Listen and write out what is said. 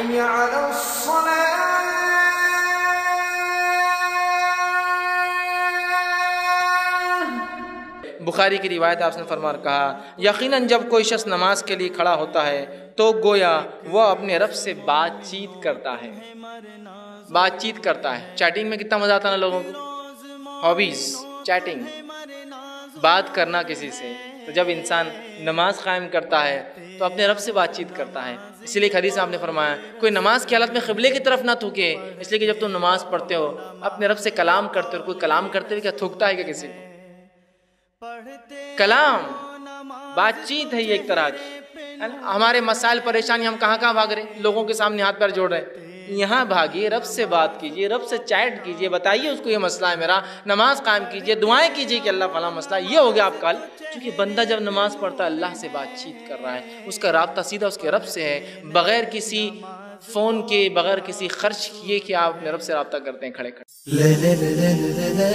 حي على الصلاة. بخاری کی روایت آپ نے فرما کہا یقیناً جب کوئی شخص نماز کے لیے کھڑا ہوتا ہے تو گویا وہ اپنے رب سے بات چیت کرتا ہے. بات چیت کرتا ہے. چیٹنگ میں کتنا مزہ آتا ہے نا لوگوں کو. ہابیز چیٹنگ, بات کرنا کسی سے. تو جب انسان نماز قائم کرتا ہے تو اپنے رب سے بات چیت کرتا ہے. اسی لیے ایک حدیث آپ نے فرمایا کوئی نماز کی حالت میں قبلے کی طرف نہ تھوکے, اس لیے کہ جب تم نماز پڑھتے ہو اپنے رب سے کلام کرتے ہو. کوئی کلام کرتے ہوئے کیا تھوکتا ہے کیا کسی کو؟ کلام بات چیت ہے یہ ایک طرح کی. ہمارے مسائل پریشانی ہم کہاں کہاں بھاگ رہے ہیں, لوگوں کے سامنے ہاتھ پیر جوڑ رہے ہیں. یہاں بھاگیے, رب سے بات کیجئے, رب سے چیٹ کیجئے, بتائیے اس کو یہ مسئلہ ہے میرا. نماز قائم کیجئے, دعائیں کیجئے کہ اللہ فلاں مسئلہ یہ ہو گیا آپ کا حل. کیونکہ بندہ جب نماز پڑھتا ہے اللہ سے بات چیت کر رہا ہے, اس کا رابطہ سیدھا اس کے رب سے ہے, بغیر کسی فون کے, بغیر کسی خرچ کیے کہ آپ اپنے رب سے رابطہ کرتے ہیں کھڑے کھڑے. لا لا لا لا لا لا